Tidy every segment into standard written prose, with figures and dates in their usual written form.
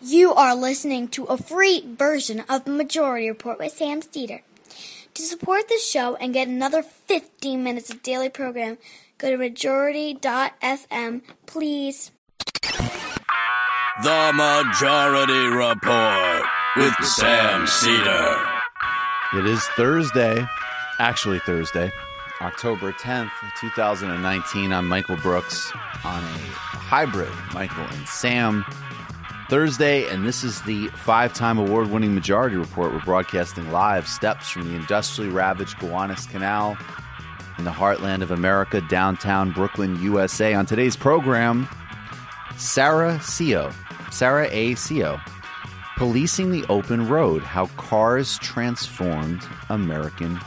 You are listening to a free version of the Majority Report with Sam Steeder. To support this show and get another 15 minutes of daily program, go to majority.fm, please. The Majority Report with Sam Steeder. It is Thursday, October 10th, 2019. I'm Michael Brooks on a hybrid Michael and Sam Thursday, and this is the 5-time award-winning Majority Report. We're broadcasting live steps from the industrially ravaged Gowanus Canal in the heartland of America, downtown Brooklyn, USA. On today's program, Sarah A. Seo, Policing the Open Road, How Cars Transformed American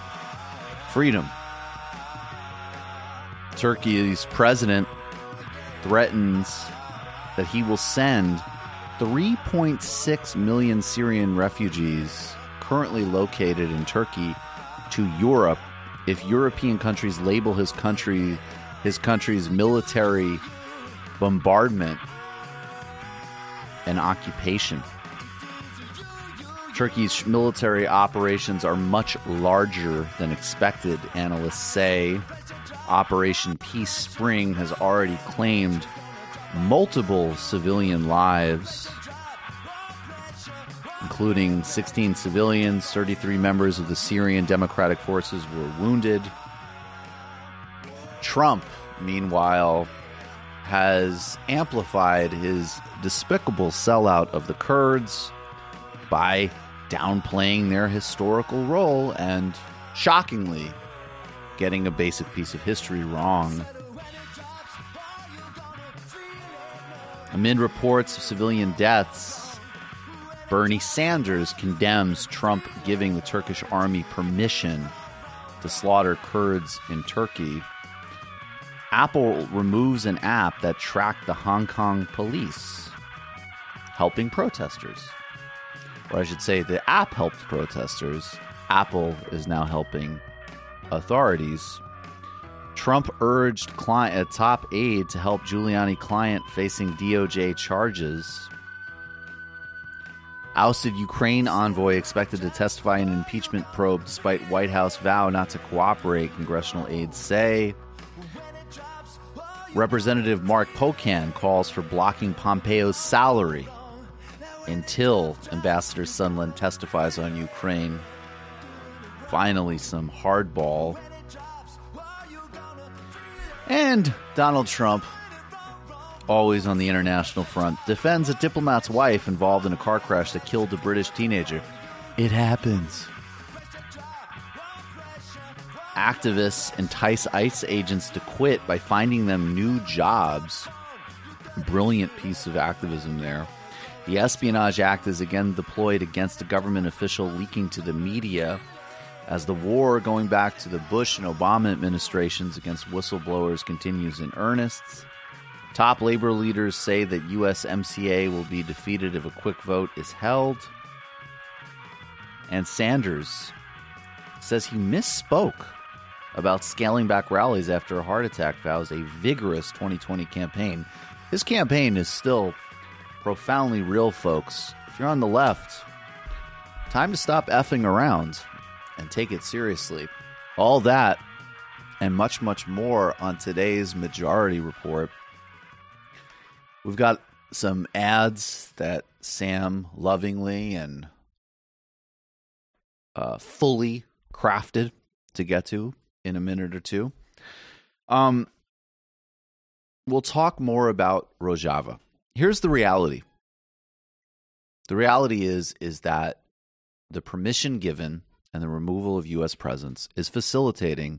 Freedom. Turkey's president threatens that he will send 3.6 million Syrian refugees currently located in Turkey to Europe if European countries label his country's military bombardment an occupation. Turkey's military operations are much larger than expected, analysts say. Operation Peace Spring has already claimed multiple civilian lives, including 16 civilians. 33 members of the Syrian Democratic Forces were wounded. Trump, meanwhile, has amplified his despicable sellout of the Kurds by downplaying their historical role and, shockingly, getting a basic piece of history wrong. Amid reports of civilian deaths, Bernie Sanders condemns Trump giving the Turkish army permission to slaughter Kurds in Turkey. Apple removes an app that tracked the Hong Kong police, helping protesters. Or I should say, the app helped protesters. Apple is now helping authorities. Trump urged a top aide to help Giuliani client facing DOJ charges. Ousted Ukraine envoy expected to testify in an impeachment probe despite White House vow not to cooperate, congressional aides say. Representative Mark Pocan calls for blocking Pompeo's salary until Ambassador Sondland testifies on Ukraine. Finally, some hardball. And Donald Trump, always on the international front, defends a diplomat's wife involved in a car crash that killed a British teenager. It happens. Activists entice ICE agents to quit by finding them new jobs. Brilliant piece of activism there. The Espionage Act is again deployed against a government official leaking to the media, as the war going back to the Bush and Obama administrations against whistleblowers continues in earnest. Top labor leaders say that USMCA will be defeated if a quick vote is held. And Sanders says he misspoke about scaling back rallies after a heart attack, vows a vigorous 2020 campaign. His campaign is still profoundly real, folks. If you're on the left, time to stop effing around and take it seriously. All that and much, much more on today's Majority Report. We've got some ads that Sam lovingly and fully crafted to get to in a minute or two. We'll talk more about Rojava. Here's the reality. The reality is that the permission given and the removal of U.S. presence is facilitating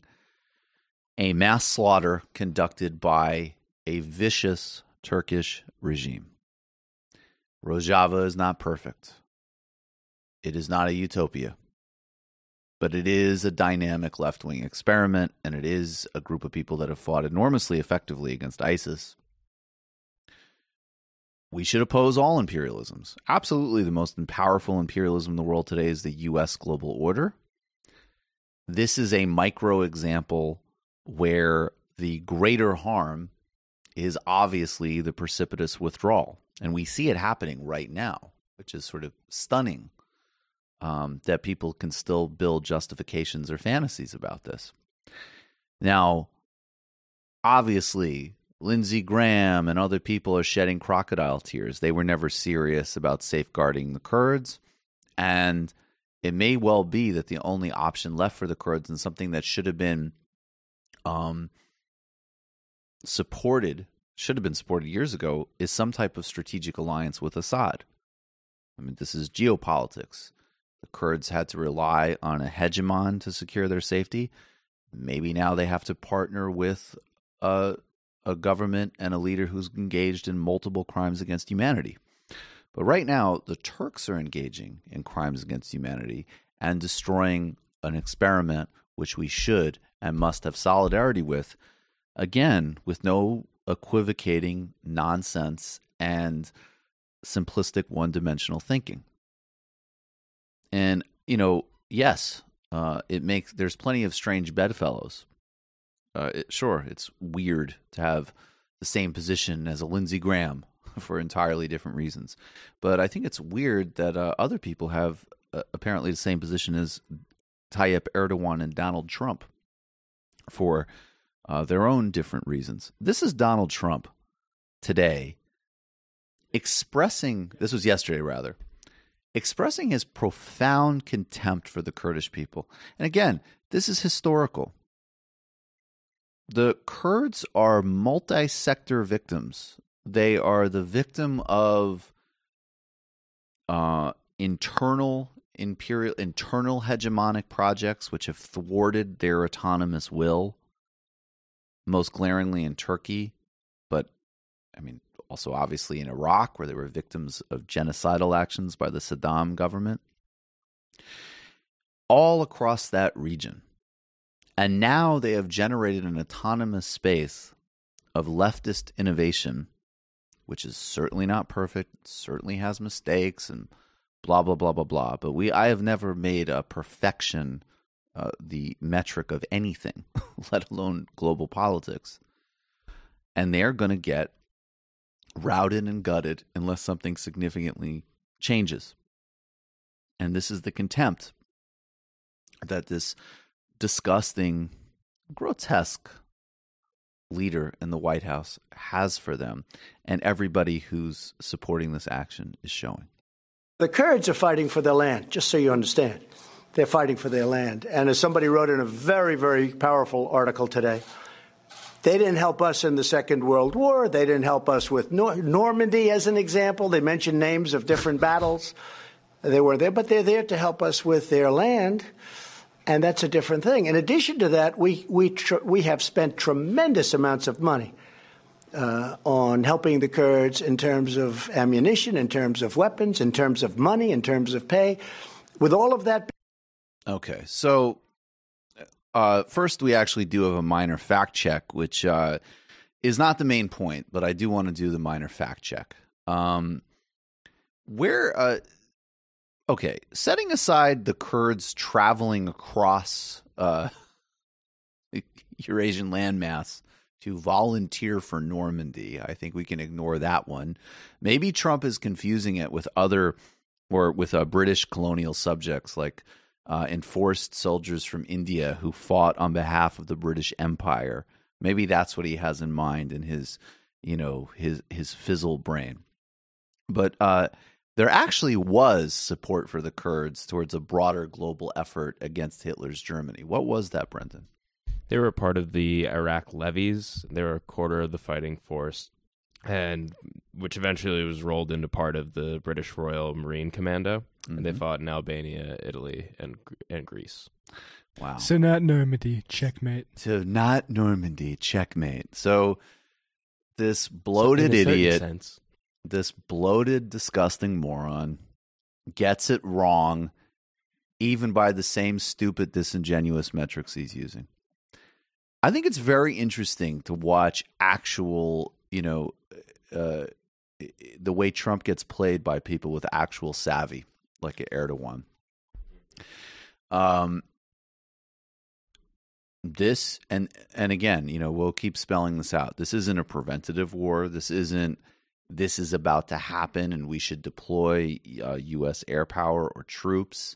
a mass slaughter conducted by a vicious Turkish regime. Rojava is not perfect. It is not a utopia. But it is a dynamic left-wing experiment, and it is a group of people that have fought enormously effectively against ISIS. We should oppose all imperialisms. Absolutely, the most powerful imperialism in the world today is the U.S. global order. This is a micro example where the greater harm is obviously the precipitous withdrawal. And we see it happening right now, which is sort of stunning, that people can still build justifications or fantasies about this. Now, obviously, Lindsey Graham and other people are shedding crocodile tears. They were never serious about safeguarding the Kurds. And it may well be that the only option left for the Kurds, and something that should have been supported years ago, is some type of strategic alliance with Assad. I mean, this is geopolitics. The Kurds had to rely on a hegemon to secure their safety. Maybe now they have to partner with a government and a leader who's engaged in multiple crimes against humanity. But right now, the Turks are engaging in crimes against humanity and destroying an experiment which we should and must have solidarity with, again, with no equivocating nonsense and simplistic one-dimensional thinking. And, yes, there's plenty of strange bedfellows. Sure, it's weird to have the same position as a Lindsey Graham for entirely different reasons. But I think it's weird that other people have apparently the same position as Tayyip Erdogan and Donald Trump for their own different reasons. This is Donald Trump today expressing his profound contempt for the Kurdish people. And again, this is historical. The Kurds are multi-sector victims. They are the victim of internal hegemonic projects which have thwarted their autonomous will, most glaringly in Turkey, but I mean also obviously in Iraq, where they were victims of genocidal actions by the Saddam government. All across that region. And now they have generated an autonomous space of leftist innovation, which is certainly not perfect, certainly has mistakes and blah, blah, blah, blah, blah. But I have never made a perfection the metric of anything, let alone global politics. And they're going to get routed and gutted unless something significantly changes. And this is the contempt that this disgusting, grotesque leader in the White House has for them, and everybody who's supporting this action is showing. The Kurds are fighting for their land, just so you understand. They're fighting for their land. And as somebody wrote in a very, very powerful article today, they didn't help us in the Second World War. They didn't help us with Normandy, as an example. They mentioned names of different battles. They were there, but they're there to help us with their land. And that's a different thing. In addition to that, we have spent tremendous amounts of money on helping the Kurds in terms of ammunition, in terms of weapons, in terms of money, in terms of pay. With all of that. Okay, so first we actually do have a minor fact check, which is not the main point, but I do want to do the minor fact check. Okay, setting aside the Kurds traveling across Eurasian landmass to volunteer for Normandy, I think we can ignore that one. Maybe Trump is confusing it with British colonial subjects like enforced soldiers from India who fought on behalf of the British Empire. Maybe that's what he has in mind in his fizzle brain. But there actually was support for the Kurds towards a broader global effort against Hitler's Germany. What was that, Brendan? They were part of the Iraq levies. They were a quarter of the fighting force, and which eventually was rolled into part of the British Royal Marine Commando. Mm-hmm. And they fought in Albania, Italy, and Greece. Wow. So not Normandy, checkmate. So this bloated idiot, this bloated, disgusting moron gets it wrong, even by the same stupid, disingenuous metrics he's using. I think it's very interesting to watch actual, the way Trump gets played by people with actual savvy, like Erdogan. This, and again, we'll keep spelling this out. This isn't a preventative war. This isn't this is about to happen and we should deploy U.S. air power or troops.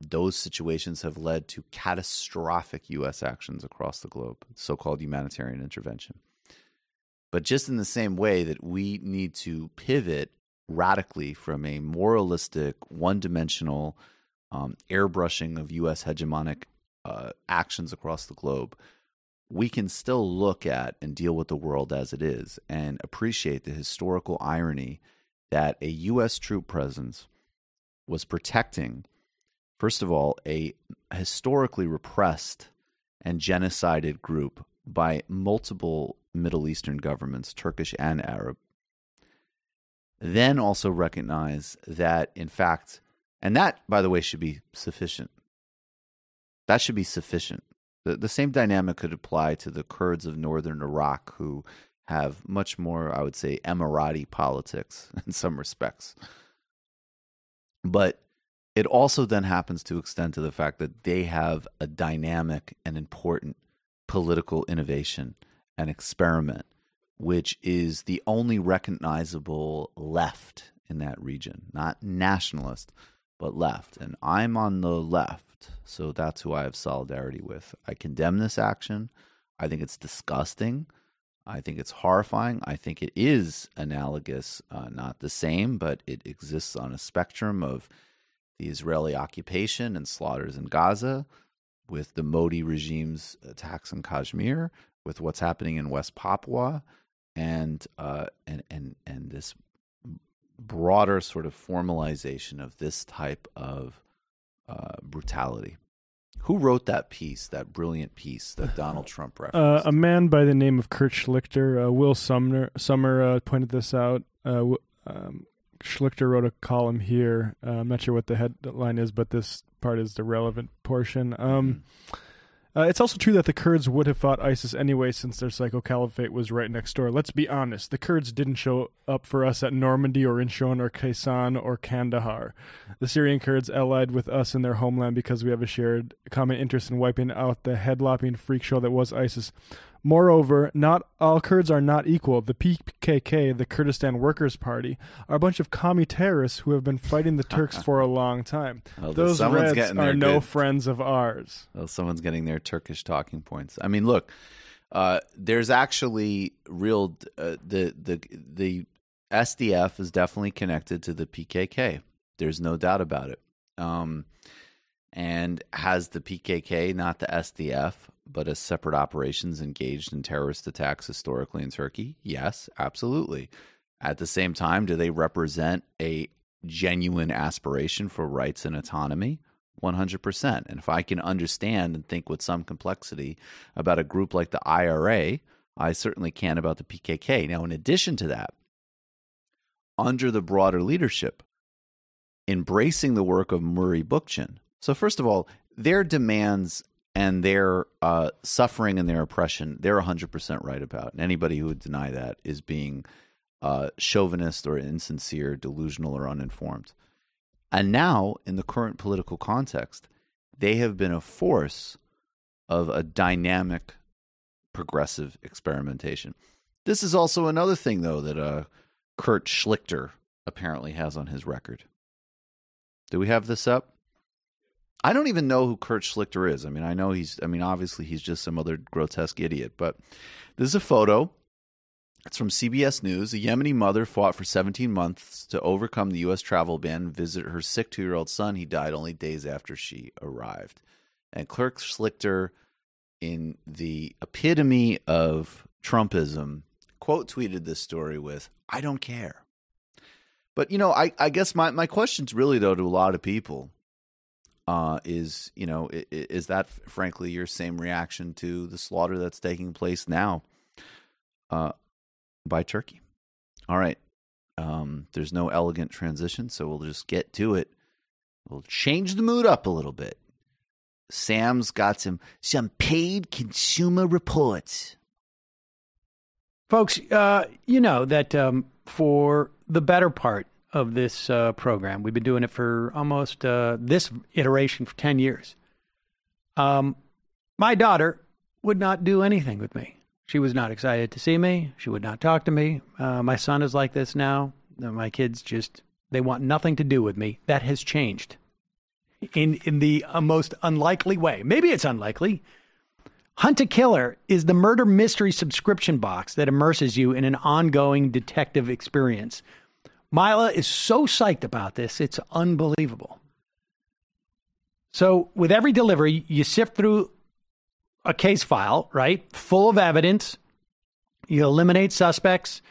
Those situations have led to catastrophic U.S. actions across the globe, so-called humanitarian intervention. But just in the same way that we need to pivot radically from a moralistic, one-dimensional airbrushing of U.S. hegemonic actions across the globe, we can still look at and deal with the world as it is and appreciate the historical irony that a U.S. troop presence was protecting, first of all, a historically repressed and genocided group by multiple Middle Eastern governments, Turkish and Arab. Then also recognize that, in fact, and that, by the way, should be sufficient. That should be sufficient. The same dynamic could apply to the Kurds of northern Iraq, who have much more, I would say, Emirati politics in some respects. But it also then happens to extend to the fact that they have a dynamic and important political innovation and experiment, which is the only recognizable left in that region, not nationalist, but left. And I'm on the left, so that's who I have solidarity with. I condemn this action. I think it's disgusting. I think it's horrifying. I think it is analogous, not the same, but it exists on a spectrum of the Israeli occupation and slaughters in Gaza, with the Modi regime's attacks in Kashmir, with what's happening in West Papua, and this broader sort of formalization of this type of brutality. Who wrote that piece, that brilliant piece that Donald Trump referenced? A man by the name of Kurt Schlichter. Will Summer pointed this out. Schlichter wrote a column here. I'm not sure what the headline is, but this part is the relevant portion. It's also true that the Kurds would have fought ISIS anyway, since their psycho-caliphate was right next door. Let's be honest. The Kurds didn't show up for us at Normandy or Inchon or Kaysan or Kandahar. The Syrian Kurds allied with us in their homeland because we have a shared common interest in wiping out the head-lopping freak show that was ISIS. Moreover, not all Kurds are not equal. The PKK, the Kurdistan Workers' Party, are a bunch of commie terrorists who have been fighting the Turks for a long time. Well, those Reds are no friends of ours. Well, someone's getting their Turkish talking points. I mean, look, there's actually real the SDF is definitely connected to the PKK. There's no doubt about it. And has the PKK, not the SDF, but as separate operations, engaged in terrorist attacks historically in Turkey? Yes, absolutely. At the same time, do they represent a genuine aspiration for rights and autonomy? 100%. And if I can understand and think with some complexity about a group like the IRA, I certainly can about the PKK. Now, in addition to that, under the broader leadership, embracing the work of Murray Bookchin. So first of all, their demands and their suffering and their oppression, they're 100% right about. And anybody who would deny that is being chauvinist or insincere, delusional, or uninformed. And now, in the current political context, they have been a force of a dynamic, progressive experimentation. This is also another thing, though, that Kurt Schlichter apparently has on his record. Do we have this up? I don't even know who Kurt Schlichter is. I mean, obviously he's just some other grotesque idiot, but this is a photo. It's from CBS News. A Yemeni mother fought for 17 months to overcome the U.S. travel ban and visit her sick 2-year-old son. He died only days after she arrived. And Kurt Schlichter, in the epitome of Trumpism, quote tweeted this story with, "I don't care." But, I guess my question's really, though, to a lot of people, is that, frankly, your same reaction to the slaughter that's taking place now by Turkey? All right. There's no elegant transition, so we'll just get to it. We'll change the mood up a little bit. Sam's got some paid consumer reports. Folks, you know that for the better part of this program, we've been doing it for almost this iteration for 10 years. My daughter would not do anything with me. She was not excited to see me. She would not talk to me. My son is like this now. My kids they want nothing to do with me. That has changed in the most unlikely way. Maybe it's unlikely. Hunt a Killer is the murder mystery subscription box that immerses you in an ongoing detective experience. Mila is so psyched about this, it's unbelievable. So with every delivery, you sift through a case file, right, full of evidence. You eliminate suspects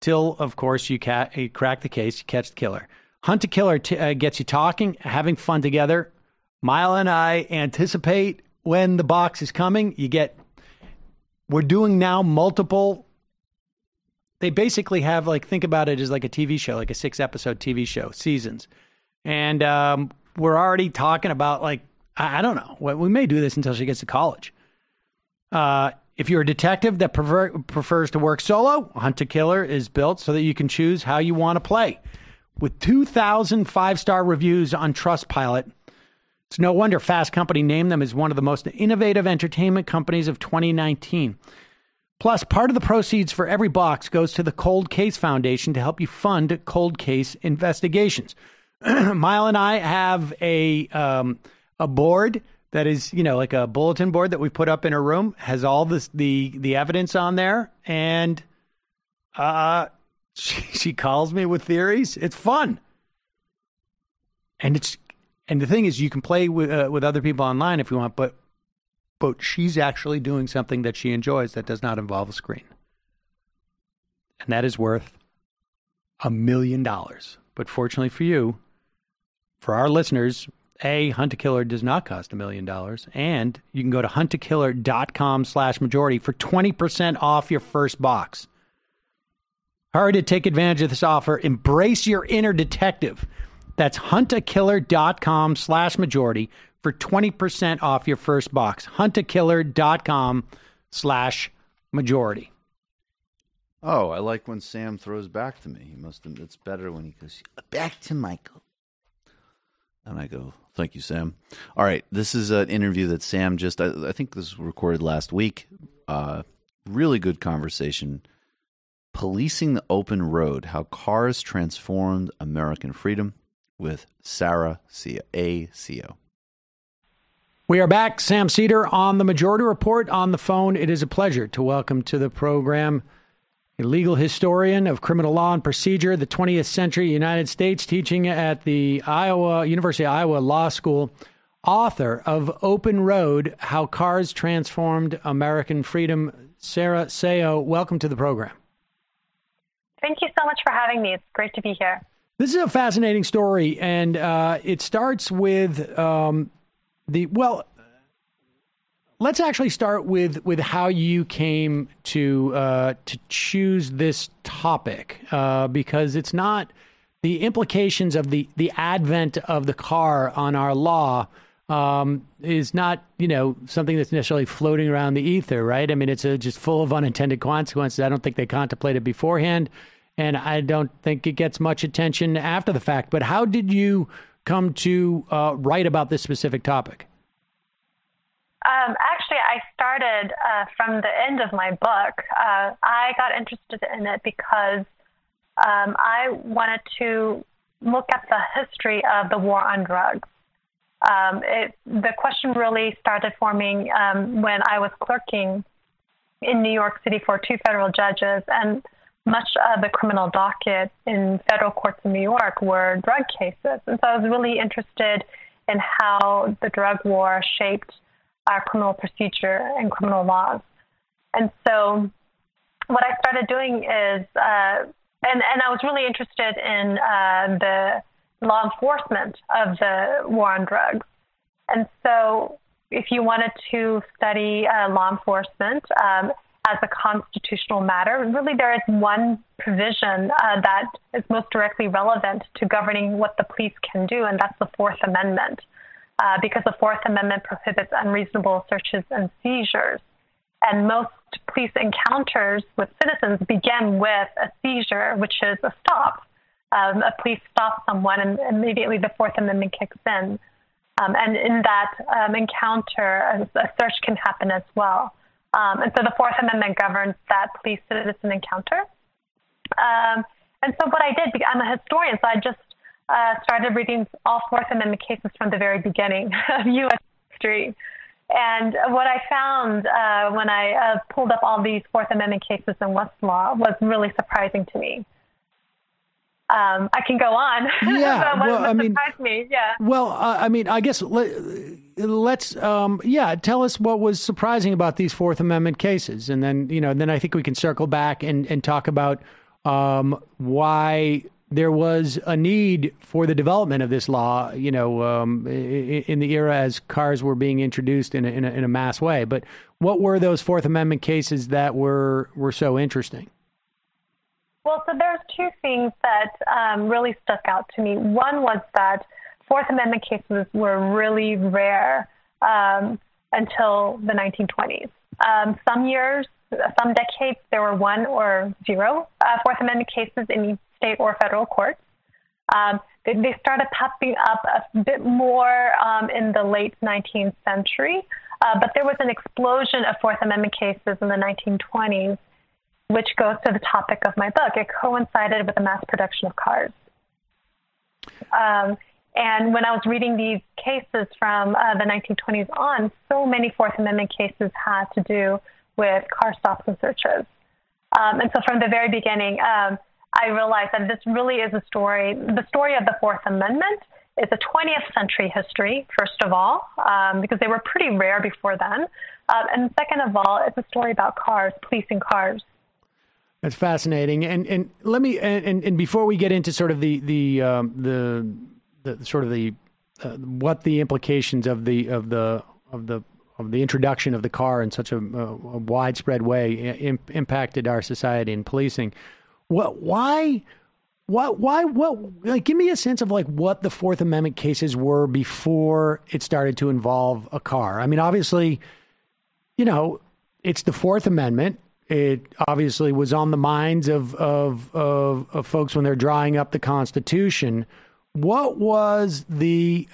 till, of course, you crack the case, you catch the killer. Hunt a Killer gets you talking, having fun together. Mila and I anticipate when the box is coming. We're doing now multiple. They basically have, like, think about it as like a TV show, like a 6-episode TV show, seasons. And we're already talking about, like, I don't know. We may do this until she gets to college. If you're a detective that prefers to work solo, Hunt a Killer is built so that you can choose how you want to play. With 2,000 5-star reviews on Trustpilot, it's no wonder Fast Company named them as one of the most innovative entertainment companies of 2019. Plus, part of the proceeds for every box goes to the Cold Case Foundation to help you fund cold case investigations. Mile and I have a board that is, like a bulletin board that we put up in her room, has all the evidence on there, and she calls me with theories. It's fun, and the thing is, you can play with other people online if you want, but she's actually doing something that she enjoys that does not involve a screen, and that is worth $1 million. But fortunately for you, for our listeners, Hunt a Killer does not cost $1 million, and you can go to huntakiller.com/majority for 20% off your first box. Hurry to take advantage of this offer. Embrace your inner detective. That's huntakiller.com/majority for 20% off your first box. huntakiller.com/majority. Oh, I like when Sam throws back to me. It's better when he goes, back to Michael. And I go, thank you, Sam. All right, this is an interview that Sam I think this was recorded last week. Really good conversation. Policing the Open Road, How Cars Transformed American Freedom, with Sarah Seo. We are back. Sam Seder on the Majority Report on the phone. It is a pleasure to welcome to the program a legal historian of criminal law and procedure, the 20th century United States, teaching at the University of Iowa Law School, author of Open Road, How Cars Transformed American Freedom, Sarah Seo. Welcome to the program. Thank you so much for having me. It's great to be here. This is a fascinating story, and it starts with let's actually start with how you came to choose this topic, because it's not the implications of the advent of the car on our law is not, something that's necessarily floating around the ether, right? I mean, it's just full of unintended consequences. I don't think they contemplated beforehand, and I don't think it gets much attention after the fact. But how did you come to write about this specific topic? Actually, I started from the end of my book. I got interested in it because I wanted to look at the history of the war on drugs. The question really started forming when I was clerking in New York City for 2 federal judges, and much of the criminal docket in federal courts in New York were drug cases. And so I was really interested in how the drug war shaped our criminal procedure and criminal laws. And so what I started doing is, and I was really interested in the law enforcement of the war on drugs. And so if you wanted to study law enforcement as a constitutional matter, really there is one provision that is most directly relevant to governing what the police can do, and that's the Fourth Amendment. Because the Fourth Amendment prohibits unreasonable searches and seizures. And most police encounters with citizens begin with a seizure, which is a stop. A police stops someone, and immediately the Fourth Amendment kicks in. And in that encounter, a search can happen as well. And so the Fourth Amendment governs that police-citizen encounter. And so what I did, I'm a historian, so I just started reading all Fourth Amendment cases from the very beginning of U.S. history. And what I found when I pulled up all these Fourth Amendment cases in Westlaw was really surprising to me. I can go on. Yeah, what surprised me. Yeah. Well, I guess let's tell us what was surprising about these Fourth Amendment cases, and then I think we can circle back and talk about why there was a need for the development of this law, in the era as cars were being introduced in a mass way. But what were those Fourth Amendment cases that were so interesting? Well, so there's two things that really stuck out to me. One was that Fourth Amendment cases were really rare until the 1920s. Some years, some decades, there were 1 or 0 Fourth Amendment cases in state or federal courts. They started popping up a bit more in the late 19th century, but there was an explosion of Fourth Amendment cases in the 1920s, which goes to the topic of my book. It coincided with the mass production of cars. And when I was reading these cases from the 1920s on, so many Fourth Amendment cases had to do with car stops and searches. And so from the very beginning, I realized that this really is a story. The story of the Fourth Amendment is a 20th century history, first of all, because they were pretty rare before then. And second of all, it's a story about cars, policing cars. That's fascinating. And let me and before we get into sort of the what the implications of the introduction of the car in such a widespread way impacted our society and policing. Why, give me a sense of like what the Fourth Amendment cases were before it started to involve a car. I mean, obviously, it's the Fourth Amendment. It obviously was on the minds of folks when they're drawing up the Constitution. What was the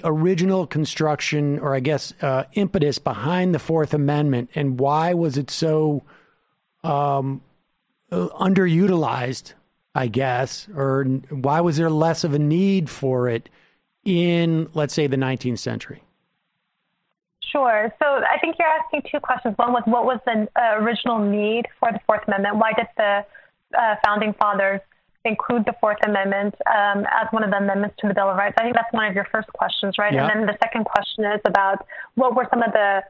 original construction, or I guess impetus behind the Fourth Amendment, and why was it so underutilized, I guess, or why was there less of a need for it in, let's say, the 19th century? Sure. So I think you're asking two questions. One was, what was the original need for the Fourth Amendment? Why did the Founding Fathers include the Fourth Amendment as one of the amendments to the Bill of Rights? I think that's one of your first questions, right? Yeah. And then the second question is about what were some of the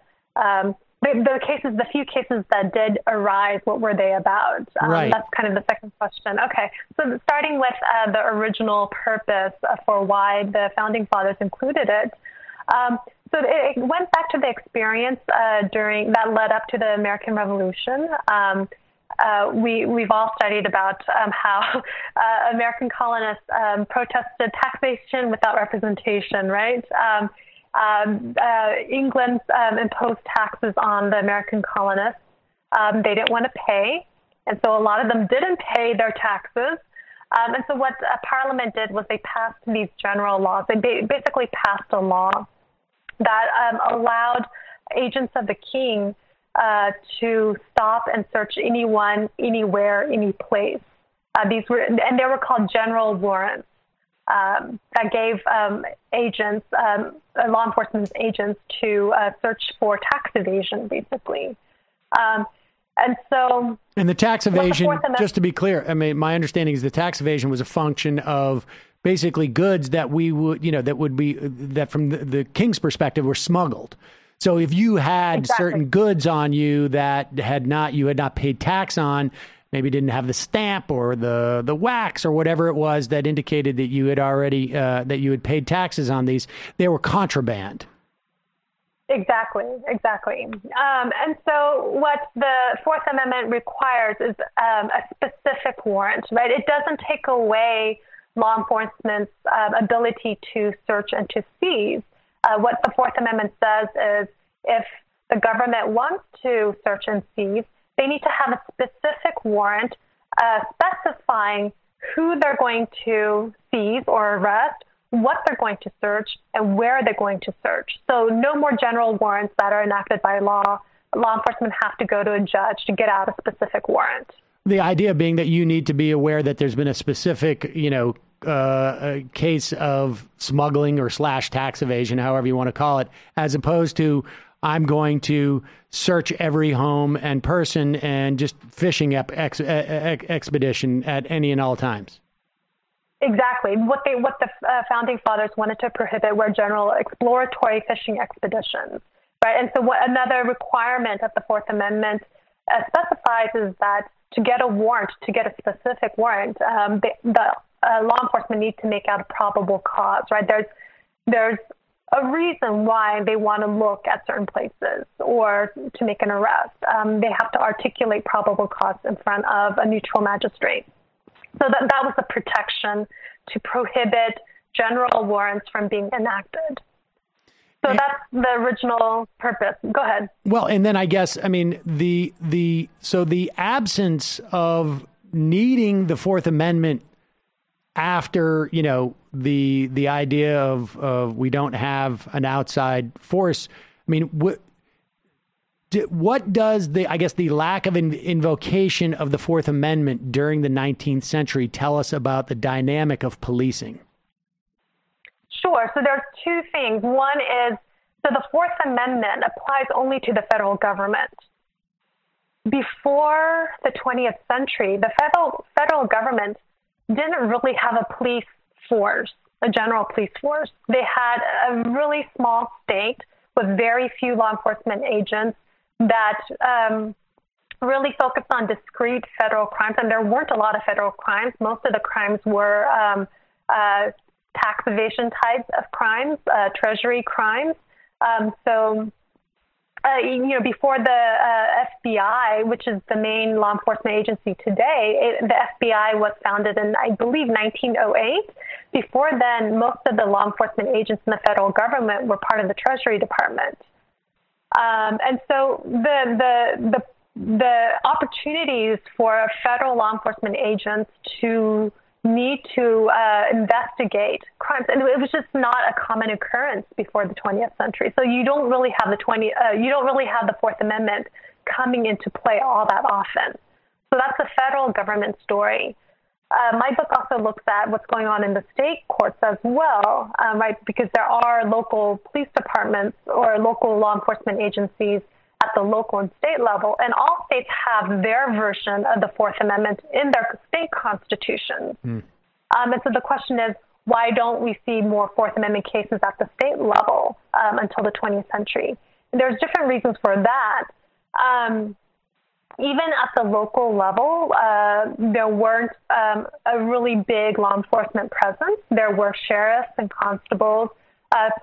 cases, the few cases that did arise, what were they about? Right. That's kind of the second question. Okay. So starting with the original purpose for why the Founding Fathers included it. So it went back to the experience during that led up to the American Revolution. We've all studied about how American colonists protested taxation without representation, right? England imposed taxes on the American colonists. They didn't want to pay, and so a lot of them didn't pay their taxes. And so what Parliament did was they passed these general laws. They basically passed a law that allowed agents of the king to stop and search anyone, anywhere, any place. They were called general warrants that gave agents, law enforcement agents, to search for tax evasion, basically. And the tax evasion, just to be clear, I mean, my understanding is the tax evasion was a function of basically goods that we would, that from the king's perspective were smuggled. So if you had certain goods on you that you had not paid tax on, maybe didn't have the stamp or the wax or whatever it was that indicated that you had already that you had paid taxes on these, they were contraband. Exactly. And so what the Fourth Amendment requires is a specific warrant, right? It doesn't take away law enforcement's ability to search and to seize. What the Fourth Amendment says is if the government wants to search and seize, they need to have a specific warrant specifying who they're going to seize or arrest, what they're going to search and where they're going to search. So no more general warrants that are enacted by law. Law enforcement have to go to a judge to get out a specific warrant. The idea being that you need to be aware that there's been a specific, a case of smuggling or / tax evasion, however you want to call it, as opposed to I'm going to search every home and person and just fishing expedition at any and all times. Exactly. What the founding fathers wanted to prohibit were general exploratory fishing expeditions, right? And so another requirement of the Fourth Amendment specifies is that to get a warrant, to get a specific warrant, the law enforcement needs to make out a probable cause, right? There's a reason why they want to look at certain places or to make an arrest. They have to articulate probable cause in front of a neutral magistrate. So that was the protection to prohibit general warrants from being enacted. So that's the original purpose. Go ahead. Well, and then I guess, the absence of needing the Fourth Amendment after, the idea of we don't have an outside force. What does the lack of invocation of the Fourth Amendment during the 19th century tell us about the dynamic of policing? Sure. So there's two things. One is, so the Fourth Amendment applies only to the federal government. Before the 20th century, the federal government didn't really have a police force, a general police force. They had a really small state with very few law enforcement agents that really focused on discrete federal crimes. And there weren't a lot of federal crimes. Most of the crimes were tax evasion types of crimes, treasury crimes. Before the FBI, which is the main law enforcement agency today, the FBI was founded in, I believe, 1908. Before then, most of the law enforcement agents in the federal government were part of the Treasury Department. And so the opportunities for federal law enforcement agents to need to investigate crimes, and it was just not a common occurrence before the 20th century. So you don't really have the Fourth Amendment coming into play all that often. So that's the federal government story. My book also looks at what's going on in the state courts as well, right? Because there are local police departments or local law enforcement agencies at the local and state level, and all states have their version of the Fourth Amendment in their state constitutions. And so the question is, why don't we see more Fourth Amendment cases at the state level until the 20th century? And there's different reasons for that. Even at the local level, there weren't a really big law enforcement presence. There were sheriffs and constables.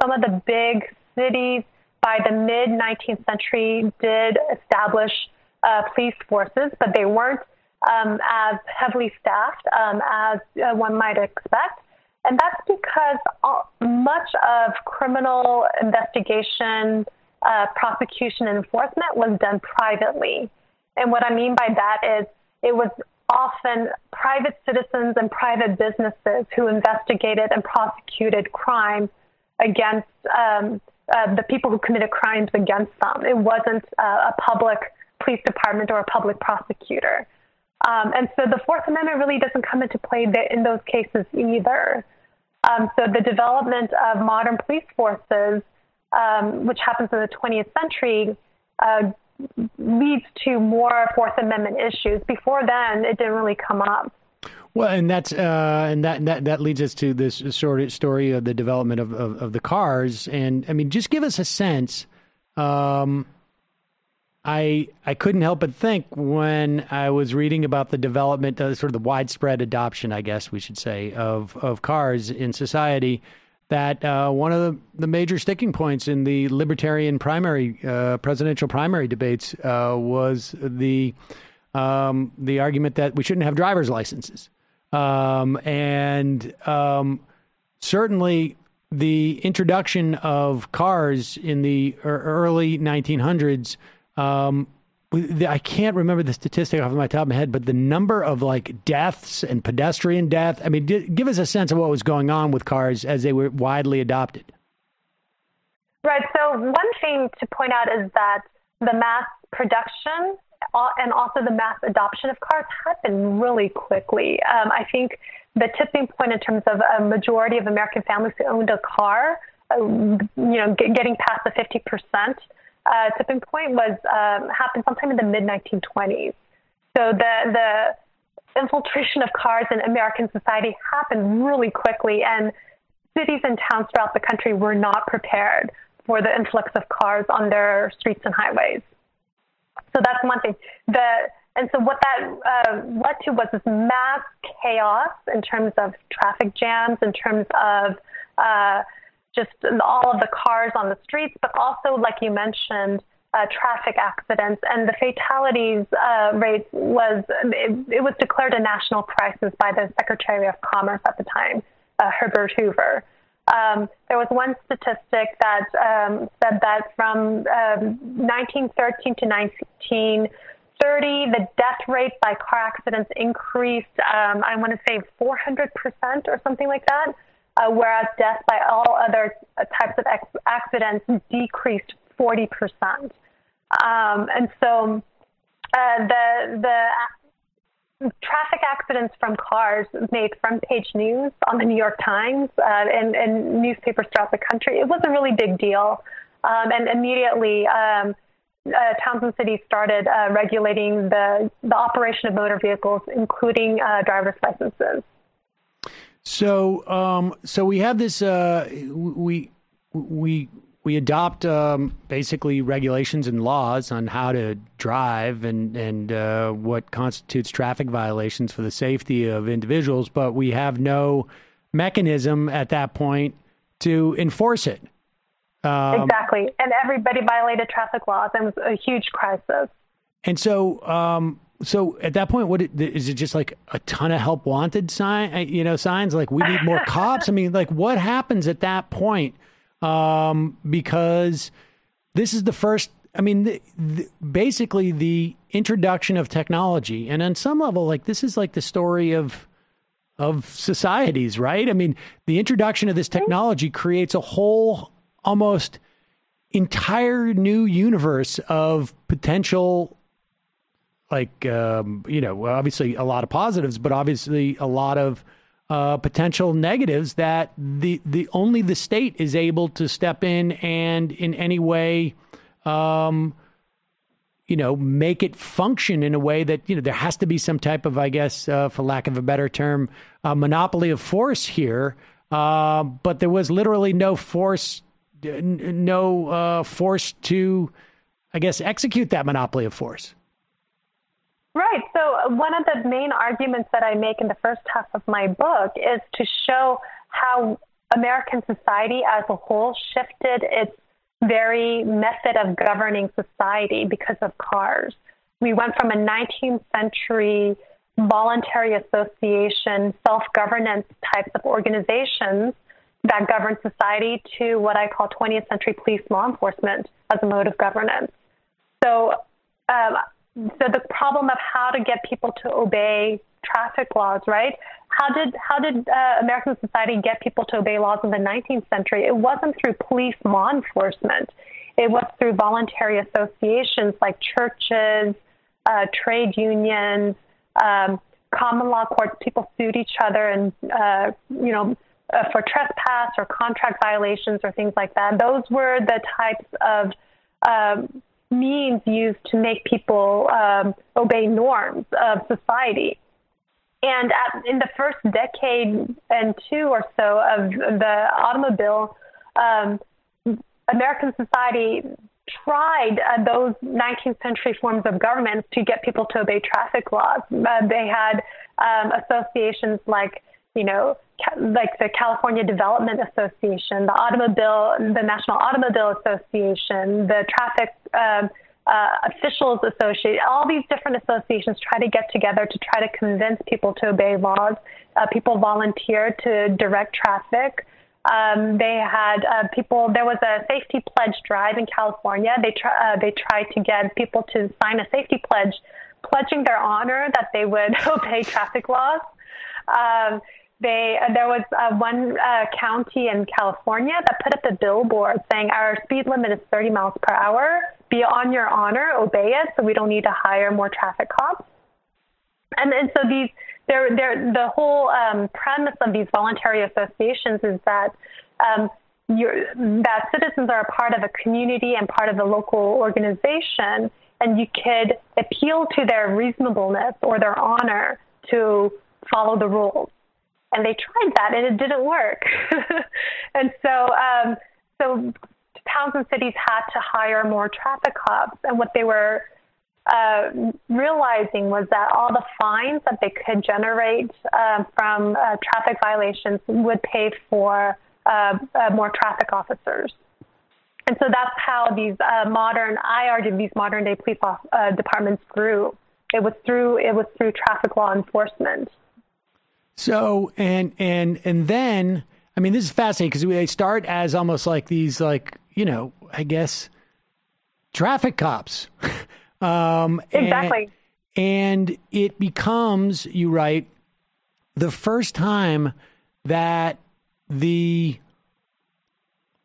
Some of the big cities by the mid-19th century did establish police forces, but they weren't as heavily staffed as one might expect. And that's because much of criminal investigation, prosecution, and enforcement was done privately. And what I mean by that is it was often private citizens and private businesses who investigated and prosecuted crime against the people who committed crimes against them. It wasn't a public police department or a public prosecutor. And so the Fourth Amendment really doesn't come into play in those cases either. So the development of modern police forces, which happens in the 20th century, leads to more Fourth Amendment issues. Before then, it didn't really come up. Well, and that leads us to this sort of story of the development of the cars. And I mean, just give us a sense. I couldn't help but think when I was reading about the development, sort of the widespread adoption, I guess we should say, of cars in society, that one of the major sticking points in the libertarian presidential primary debates was the argument that we shouldn't have driver's licenses. Certainly the introduction of cars in the early 1900s was I can't remember the statistic off my top of my head, but the number of like deaths and pedestrian death. I mean, give us a sense of what was going on with cars as they were widely adopted. Right. So one thing to point out is that the mass production and also the mass adoption of cars happened really quickly. I think the tipping point in terms of a majority of American families who owned a car, getting past the 50% tipping point was happened sometime in the mid-1920s. So the infiltration of cars in American society happened really quickly, and cities and towns throughout the country were not prepared for the influx of cars on their streets and highways. So that's one thing. And so what that led to was this mass chaos in terms of traffic jams, in terms of just all of the cars on the streets, but also, like you mentioned, traffic accidents. And the fatalities rate was declared a national crisis by the Secretary of Commerce at the time, Herbert Hoover. There was one statistic that said that from 1913 to 1930, the death rate by car accidents increased, I want to say 400% or something like that, whereas death by all other types of accidents decreased 40%. And so the traffic accidents from cars made front-page news on the New York Times and newspapers throughout the country. It was a really big deal. And immediately, towns and cities started regulating the operation of motor vehicles, including driver's licenses. So we have this. We adopt basically regulations and laws on how to drive and what constitutes traffic violations for the safety of individuals, but we have no mechanism at that point to enforce it. Exactly. And everybody violated traffic laws, and it was a huge crisis. And so at that point, is it just like a ton of help wanted signs? Like, we need more cops? I mean, like, what happens at that point? Because this is the first, I mean, basically the introduction of technology. And on some level, like, this is like the story of societies, right? I mean, the introduction of this technology creates a whole almost entire new universe of potential, like, obviously a lot of positives, but obviously a lot of potential negatives that the only the state is able to step in and in any way, make it function in a way that, there has to be some type of, I guess, for lack of a better term, monopoly of force here. But there was literally no force to, I guess, execute that monopoly of force. Right. So one of the main arguments that I make in the first half of my book is to show how American society as a whole shifted its very method of governing society because of cars. We went from a 19th century voluntary association, self-governance types of organizations that govern society to what I call 20th century police law enforcement as a mode of governance. So the problem of how to get people to obey traffic laws, right? How did American society get people to obey laws in the 19th century? It wasn't through police law enforcement. It was through voluntary associations like churches, trade unions, common law courts. People sued each other and, for trespass or contract violations or things like that. Those were the types of means used to make people obey norms of society. And in the first decade and two or so of the automobile, American society tried those 19th century forms of government to get people to obey traffic laws. They had associations like the California Development Association, the National Automobile Association, the Traffic Officials Association. All these different associations try to get together to try to convince people to obey laws. People volunteer to direct traffic. They had people. There was a safety pledge drive in California. They tried to get people to sign a safety pledge, pledging their honor that they would obey traffic laws. There was one county in California that put up a billboard saying our speed limit is 30 miles per hour. Be on your honor, obey it, so we don't need to hire more traffic cops. And so the whole premise of these voluntary associations is that that citizens are a part of a community and part of a local organization, and you could appeal to their reasonableness or their honor to follow the rules. And they tried that, and it didn't work. And so towns and cities had to hire more traffic cops. And what they were realizing was that all the fines that they could generate from traffic violations would pay for more traffic officers. And so that's how these modern day police departments grew. It was through traffic law enforcement. So, and then, I mean, this is fascinating because they start as almost like these, like, you know, I guess, traffic cops. Exactly. And it becomes, you write, the first time that the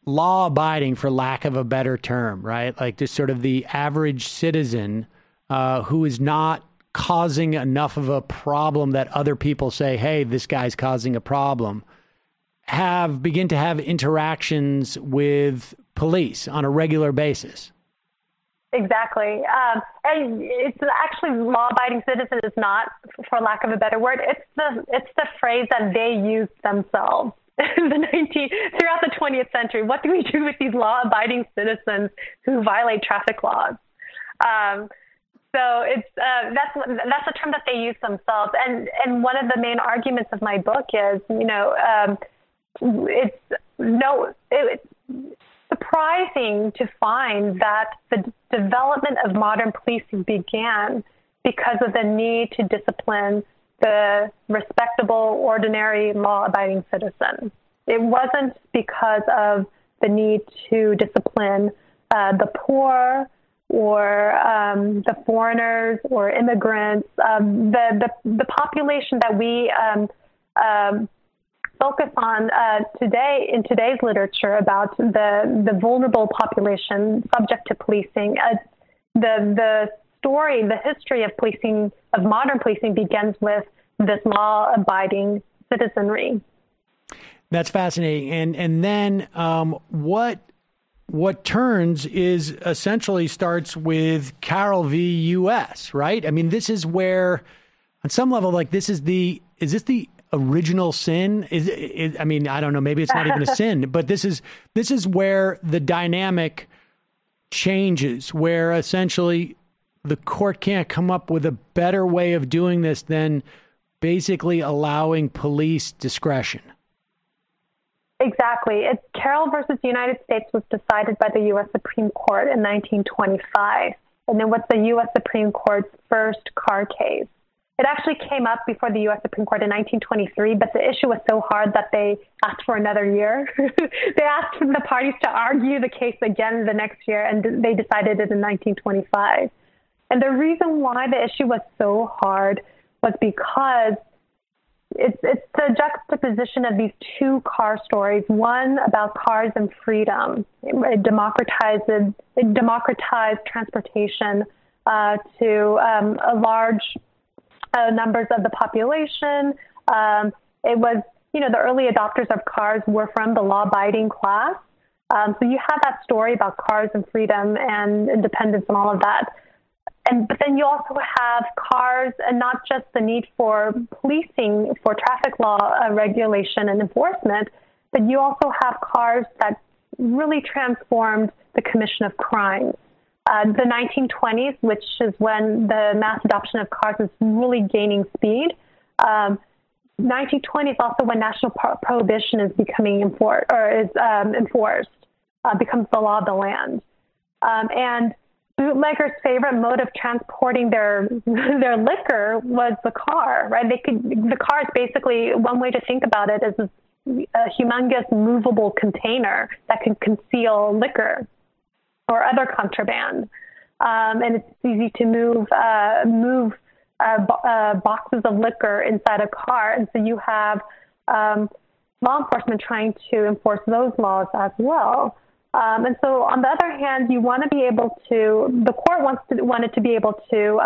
law-abiding, for lack of a better term, right? Like just sort of the average citizen who is not causing enough of a problem that other people say, hey, this guy's causing a problem, begin to have interactions with police on a regular basis. Exactly. And it's actually law-abiding citizen is not, for lack of a better word, it's the phrase that they used themselves throughout the 20th century. What do we do with these law-abiding citizens who violate traffic laws? So it's that's a term that they use themselves, and one of the main arguments of my book is, you know, it's surprising to find that the development of modern policing began because of the need to discipline the respectable, ordinary, law-abiding citizen. It wasn't because of the need to discipline the poor or the foreigners or immigrants. The population that we focus on today in today's literature about the vulnerable population subject to policing. The history of policing, of modern policing, begins with this law-abiding citizenry. That's fascinating. And then what turns is essentially starts with Carroll v. U.S., right? I mean, this is where, on some level, like is this the original sin? I mean, I don't know, maybe it's not even a sin, but this is where the dynamic changes, where essentially the court can't come up with a better way of doing this than basically allowing police discretion. Exactly. Carroll versus the United States was decided by the U.S. Supreme Court in 1925, and it was the U.S. Supreme Court's first car case. It actually came up before the U.S. Supreme Court in 1923, but the issue was so hard that they asked for another year. They asked the parties to argue the case again the next year, and they decided it in 1925. And the reason why the issue was so hard was because it's the juxtaposition of these two car stories, one about cars and freedom. It democratized transportation to a large numbers of the population. It was, the early adopters of cars were from the law-abiding class. So you have that story about cars and freedom and independence and all of that. But then you also have cars, and not just the need for policing, for traffic law regulation and enforcement, but you also have cars that really transformed the commission of crimes. The 1920s, which is when the mass adoption of cars is really gaining speed. 1920s also when national prohibition is becoming enforced, becomes the law of the land. And bootleggers' favorite mode of transporting their liquor was the car, right? The car is basically, one way to think about it is humongous movable container that can conceal liquor or other contraband. And it's easy to move boxes of liquor inside a car. And so you have law enforcement trying to enforce those laws as well. And so on the other hand, you want to be able to, the court wanted to be able to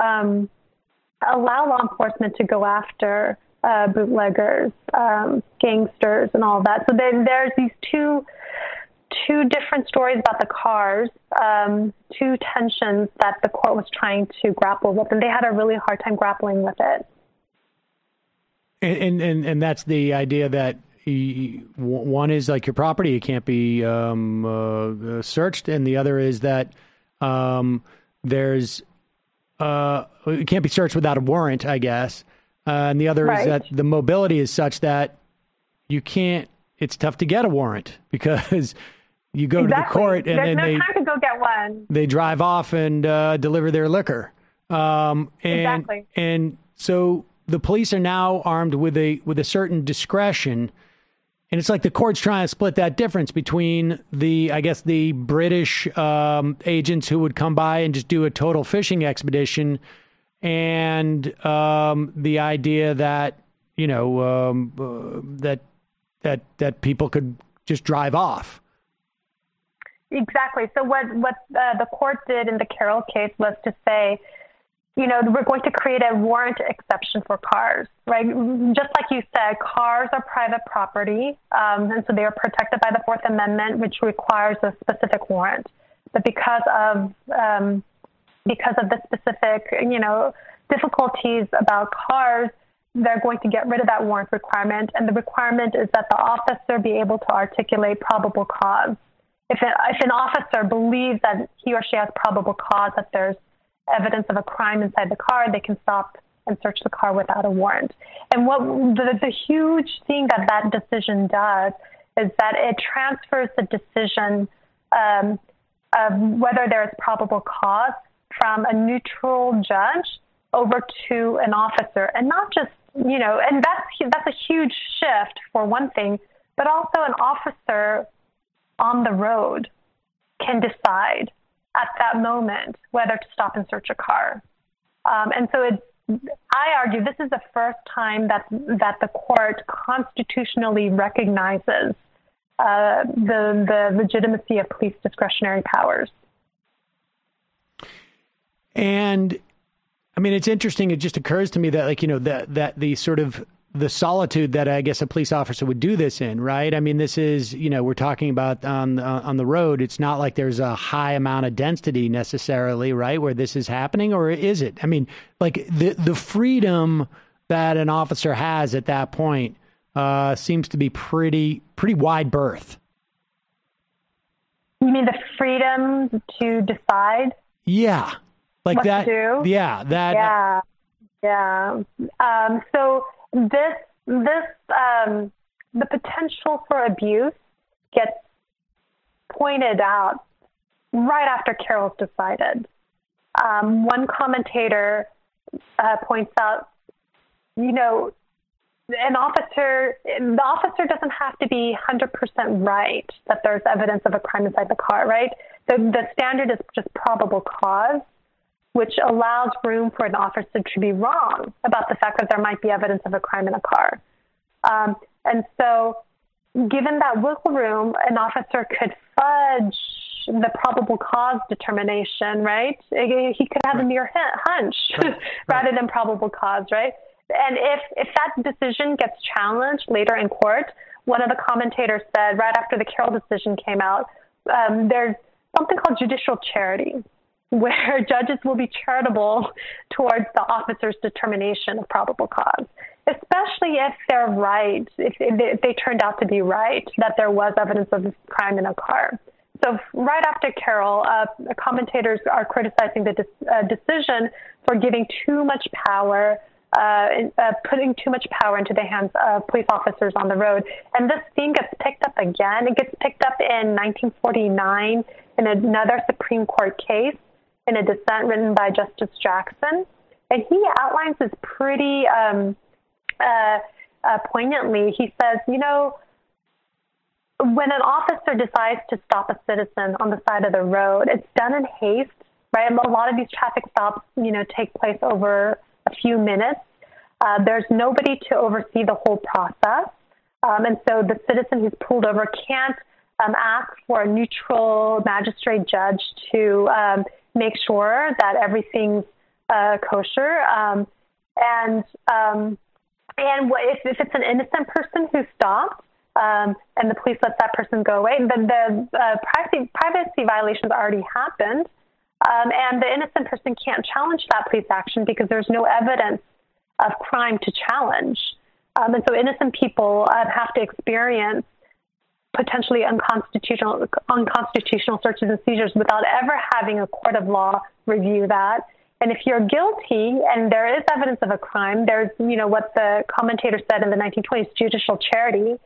allow law enforcement to go after bootleggers, gangsters, and all that. So then there's these two different stories about the cars, two tensions that the court was trying to grapple with, and they had a really hard time grappling with it. And that's the idea that one is like your property, it can't be searched, and the other is that it can't be searched without a warrant, I guess. And the other is that the mobility is such that you can't. It's tough to get a warrant because you go to the court and there's then no time to go get one. They drive off and deliver their liquor. Exactly. And so the police are now armed with a certain discretion. And it's like the court's trying to split that difference between the British agents who would come by and just do a total fishing expedition and the idea that, that people could just drive off. Exactly. So what the court did in the Carroll case was to say, we're going to create a warrant exception for cars, right? Just like you said, cars are private property, and so they are protected by the Fourth Amendment, which requires a specific warrant. But because of the specific, difficulties about cars, they're going to get rid of that warrant requirement, and the requirement is that the officer be able to articulate probable cause. If an officer believes that he or she has probable cause that there's evidence of a crime inside the car, they can stop and search the car without a warrant. And what the huge thing that decision does is that it transfers the decision of whether there is probable cause from a neutral judge over to an officer, and not just, and that's a huge shift for one thing, but also an officer on the road can decide at that moment whether to stop and search a car. And so I argue this is the first time that the court constitutionally recognizes the legitimacy of police discretionary powers. And I mean, it's interesting. It just occurs to me that, that the sort of the solitude that I guess a police officer would do this in, right? I mean, this is, we're talking about on the road. It's not like there's a high amount of density necessarily, right, where this is happening, or is it? I mean, like the freedom that an officer has at that point seems to be pretty wide berth. You mean the freedom to decide? Yeah. Like what that. To do? Yeah. That. Yeah. So the potential for abuse gets pointed out right after Carroll's decided. One commentator points out, the officer doesn't have to be 100% right that there's evidence of a crime inside the car, right? The standard is just probable cause, which allows room for an officer to be wrong about the fact that there might be evidence of a crime in a car. And so given that wiggle room, an officer could fudge the probable cause determination, right? He could have a mere hunch rather than probable cause, right? And if that decision gets challenged later in court, one of the commentators said right after the Carroll decision came out, there's something called judicial charity, where judges will be charitable towards the officer's determination of probable cause, especially if they're right, if they turned out to be right, that there was evidence of crime in a car. So right after Carroll, commentators are criticizing the decision for giving too much power, putting too much power into the hands of police officers on the road. And this theme gets picked up again. It gets picked up in 1949 in another Supreme Court case, in a dissent written by Justice Jackson. And he outlines this pretty poignantly. He says, when an officer decides to stop a citizen on the side of the road, it's done in haste, right? A lot of these traffic stops, take place over a few minutes. There's nobody to oversee the whole process. And so the citizen who's pulled over can't ask for a neutral magistrate judge to make sure that everything's kosher. And if it's an innocent person who stopped, and the police let that person go away, then the privacy violations already happened, and the innocent person can't challenge that police action because there's no evidence of crime to challenge. And so innocent people have to experience potentially unconstitutional searches and seizures without ever having a court of law review that. And if you're guilty and there is evidence of a crime, there's, what the commentator said in the 1920s, judicial charity.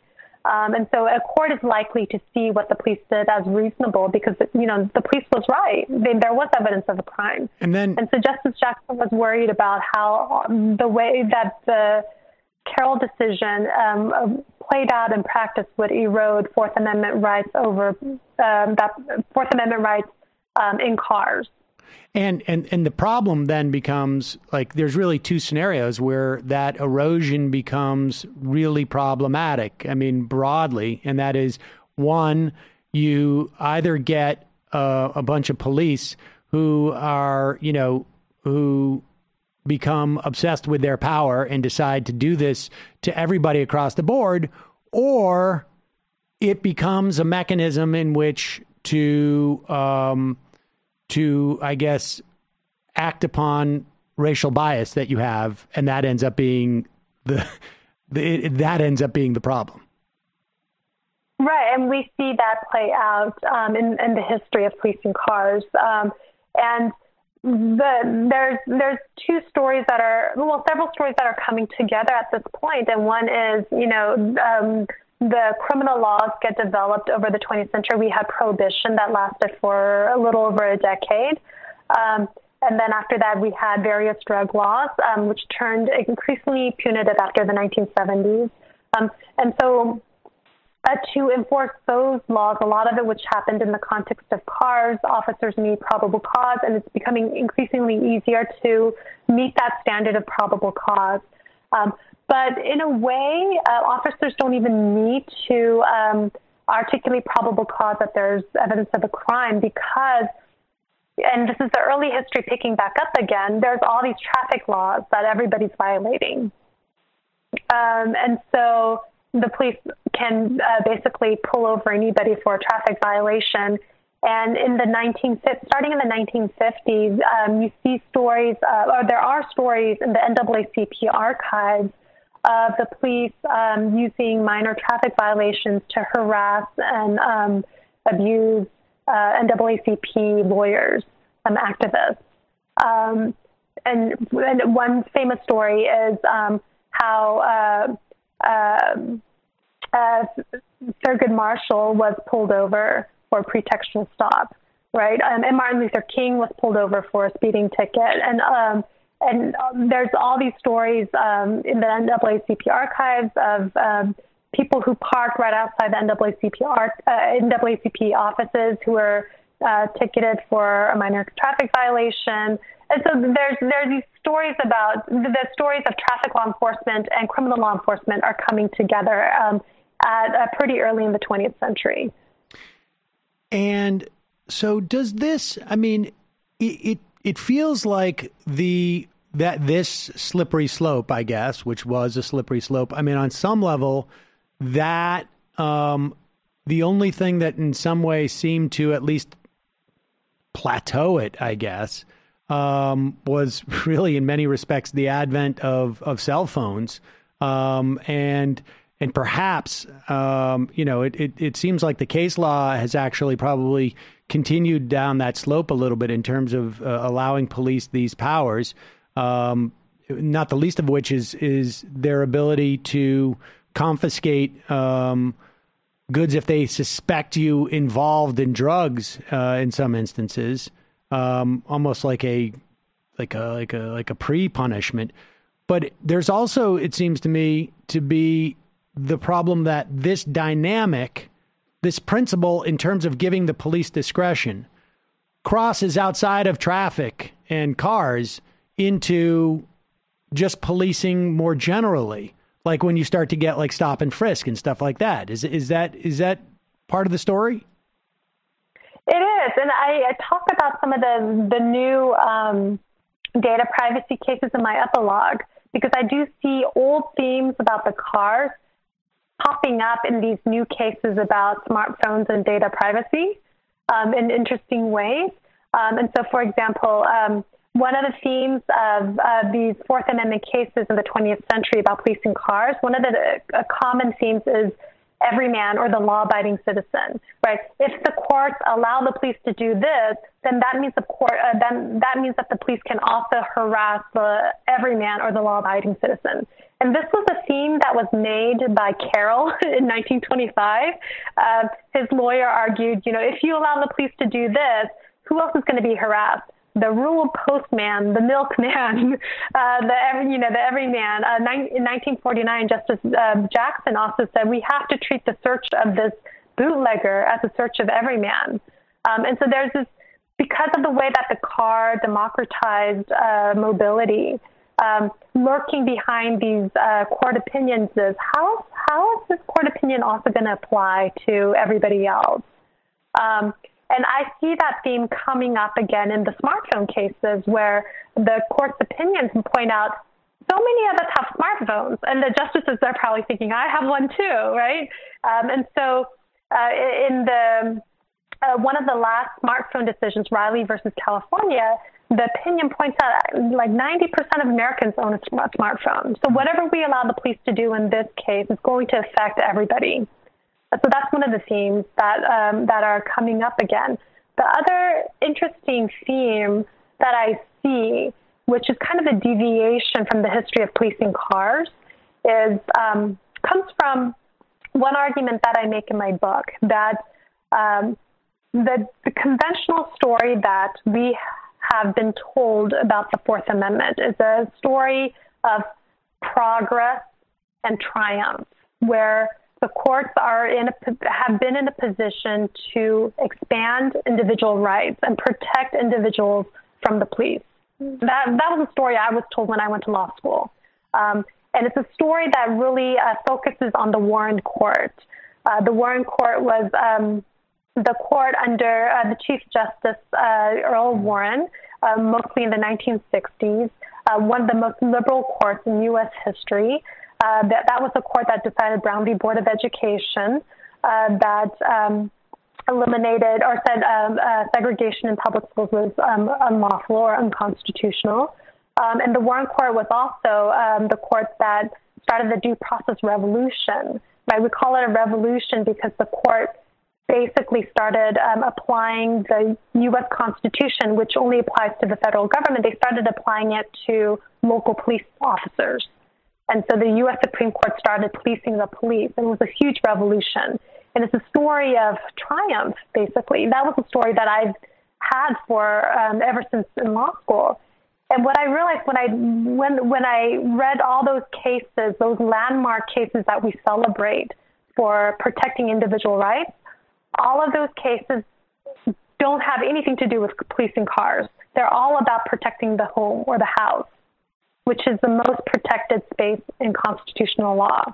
And so a court is likely to see what the police did as reasonable because, the police was right. There was evidence of a crime. And so Justice Jackson was worried about how the way that the Carroll decision played out in practice would erode Fourth Amendment rights over in cars. And the problem then becomes like there's really two scenarios where that erosion becomes really problematic. I mean, broadly, and that is one, you either get a bunch of police who are, who become obsessed with their power and decide to do this to everybody across the board, or it becomes a mechanism in which to I guess, act upon racial bias that you have, and that ends up being the problem. Right, and we see that play out in the history of policing cars. And there's two stories several stories that are coming together at this point. And one is, the criminal laws get developed over the 20th century. We had prohibition that lasted for a little over a decade. And then after that, we had various drug laws, which turned increasingly punitive after the 1970s. And so to enforce those laws, a lot of it which happened in the context of cars, officers need probable cause, and it's becoming increasingly easier to meet that standard of probable cause. But in a way, officers don't even need to articulate probable cause that there's evidence of a crime because, and this is the early history picking back up again, there's all these traffic laws that everybody's violating. And so the police can basically pull over anybody for a traffic violation. And starting in the 1950s, you see stories, or there are stories in the NAACP archives of the police using minor traffic violations to harass and abuse NAACP lawyers, activists. And one famous story is how Thurgood Marshall was pulled over for a pretextual stop, right? And Martin Luther King was pulled over for a speeding ticket. And there's all these stories in the NAACP archives of people who park right outside the NAACP offices who were ticketed for a minor traffic violation. And so there's these stories about the stories of traffic law enforcement and criminal law enforcement are coming together at pretty early in the 20th century. And so does this, I mean, it feels like this slippery slope, I guess, which was a slippery slope. I mean, on some level, that the only thing that in some way seemed to at least plateau it, I guess, was really in many respects the advent of cell phones. And perhaps, it seems like the case law has actually probably continued down that slope a little bit in terms of allowing police these powers, not the least of which is their ability to confiscate goods if they suspect you involved in drugs in some instances, almost like a pre-punishment. But there's also, it seems to me, to be the problem that this dynamic this principle in terms of giving the police discretion crosses outside of traffic and cars into just policing more generally, like when you start to get like stop and frisk and stuff like that. Is that part of the story? It is, and I talk about some of the new data privacy cases in my epilogue, because I do see old themes about the cars popping up in these new cases about smartphones and data privacy in interesting ways. And so, for example, one of the themes of these Fourth Amendment cases in the 20th century about policing cars, one of the common themes is every man or the law-abiding citizen, right? If the courts allow the police to do this, then that means that means that the police can also harass the everyman or the law-abiding citizen. And this was a theme that was made by Carroll in 1925. His lawyer argued, if you allow the police to do this, who else is going to be harassed? The rural postman, the milkman, the everyman. In 1949, Justice Jackson also said we have to treat the search of this bootlegger as a search of every man. And so there's this, because of the way that the car democratized mobility, lurking behind these court opinions is how is this court opinion also going to apply to everybody else? And I see that theme coming up again in the smartphone cases, where the court's opinions point out so many of us have smartphones, and the justices are probably thinking, I have one too, right? And so in the one of the last smartphone decisions, Riley versus California, the opinion points out like 90% of Americans own a smartphone. So whatever we allow the police to do in this case is going to affect everybody. So that's one of the themes that are coming up again. The other interesting theme that I see, which is kind of a deviation from the history of policing cars, is comes from one argument that I make in my book, that the conventional story that we have been told about the Fourth Amendment is a story of progress and triumph, where the courts have been in a position to expand individual rights and protect individuals from the police. That was a story I was told when I went to law school. And it's a story that really focuses on the Warren Court. The Warren Court was the court under the Chief Justice Earl Warren, mostly in the 1960s, one of the most liberal courts in U.S. history. That was the court that decided Brown v. Board of Education, that eliminated or said segregation in public schools was unlawful or unconstitutional. And the Warren Court was also the court that started the due process revolution. Right? We call it a revolution because the court basically started applying the U.S. Constitution, which only applies to the federal government. They started applying it to local police officers. And so the U.S. Supreme Court started policing the police. And it was a huge revolution. And it's a story of triumph, basically. That was a story that I've had for ever since in law school. And what I realized when I read all those cases, those landmark cases that we celebrate for protecting individual rights, all of those cases don't have anything to do with policing cars. They're all about protecting the home or the house, which is the most protected space in constitutional law.